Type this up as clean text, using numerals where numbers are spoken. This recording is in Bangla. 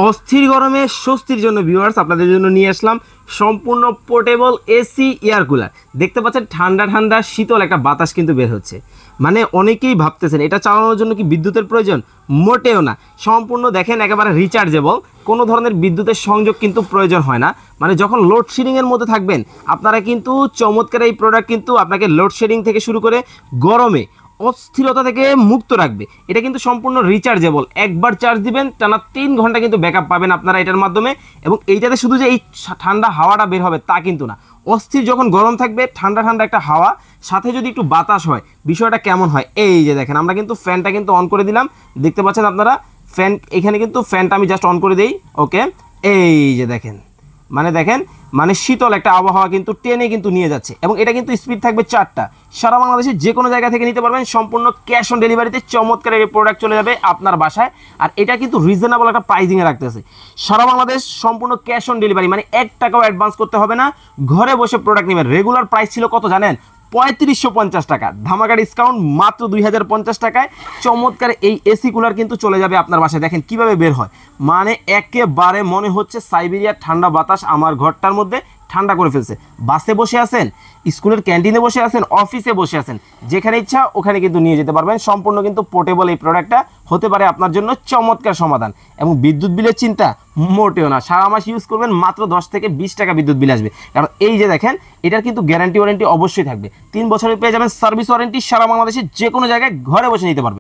অস্থির গরমে স্বস্তির জন্য ভিউয়ার্স আপনাদের জন্য নিয়ে আসলাম সম্পূর্ণ পোর্টেবল এসি এয়ার কুলার। দেখতে পাচ্ছেন ঠান্ডা ঠান্ডা শীতল একটা বাতাস কিন্তু বের হচ্ছে। মানে অনেকেই ভাবতেছেন এটা চালানোর জন্য কি বিদ্যুতের প্রয়োজন, মোটেও না। সম্পূর্ণ দেখেন একেবারে রিচার্জেবল, কোনো ধরনের বিদ্যুতের সংযোগ কিন্তু প্রয়োজন হয় না। মানে যখন লোডশেডিংয়ের মধ্যে থাকবেন আপনারা কিন্তু চমৎকার এই প্রোডাক্ট কিন্তু আপনাকে লোডশেডিং থেকে শুরু করে গরমে অস্থিরতা থেকে মুক্ত রাখবে। এটা কিন্তু সম্পূর্ণ রিচার্জেবল, একবার চার্জ দিবেন টানা 3 ঘন্টা কিন্তু ব্যাকআপ পাবেন আপনারা এটার মাধ্যমে। এবং এইটাতে শুধু যে এই ঠান্ডা হাওয়াটা বের হবে তা কিন্তু না, অস্থির যখন গরম থাকবে ঠান্ডা ঠান্ডা একটা হাওয়া, সাথে যদি একটু বাতাস হয় বিষয়টা কেমন হয়। এই যে দেখেন আমরা কিন্তু ফ্যানটা কিন্তু অন করে দিলাম, দেখতে পাচ্ছেন আপনারা ফ্যান, এখানে কিন্তু ফ্যানটা আমি জাস্ট অন করে দিই। ওকে, এই যে দেখেন দেখেন শীতল একটা আবহাওয়া কিন্তু টেনে কিন্তু নিয়ে যাচ্ছে। এবং এটা কিন্তু স্পিড থাকবে 4টা, সারা বাংলাদেশের যে কোনো জায়গা থেকে নিতে পারবেন। সম্পূর্ণ ক্যাশ অন ডেলিভারিতে চমৎকার এই প্রোডাক্ট চলে যাবে আপনার বাসায়। আর এটা কিন্তু রিজনেবল একটা প্রাইজিংয়ে রাখতেছে সারা বাংলাদেশ, সম্পূর্ণ ক্যাশ অন ডেলিভারি, মানে 1 টাকাও অ্যাডভান্স করতে হবে না, ঘরে বসে প্রোডাক্ট নেবেন। রেগুলার প্রাইস ছিল কত জানেন? 3550 টাকা, ধামাকা ডিসকাউন্ট মাত্র 2050 টাকায় চমৎকার এই এসি কুলার কিন্তু চলে যাবে আপনার বাসায়। দেখেন কিভাবে বের হয়, মানে একেবারে মনে হচ্ছে সাইবেরিয়ার ঠান্ডা বাতাস আমার ঘরটার মধ্যে ঠান্ডা করে ফেলছে। বাসে বসে আছেন, স্কুলের ক্যান্টিনে বসে আছেন, অফিসে বসে আছেন, যেখানে ইচ্ছা ওখানে কিন্তু নিয়ে যেতে পারবেন। সম্পূর্ণ কিন্তু পোর্টেবল এই প্রোডাক্টটা হতে পারে আপনার জন্য চমৎকার সমাধান। এবং বিদ্যুৎ বিলের চিন্তা মোটেও না, সারা মাস ইউজ করবেন মাত্র 10 থেকে 20 টাকা বিদ্যুৎ বিল আসবে। কারণ এই যে দেখেন এটার কিন্তু গ্যারান্টি ওয়ারেন্টি অবশ্যই থাকবে, 3 বছরের পেয়ে যাবেন সার্ভিস ওয়ারেন্টি, সারা বাংলাদেশের যে কোনো জায়গায় ঘরে বসে নিতে পারবেন।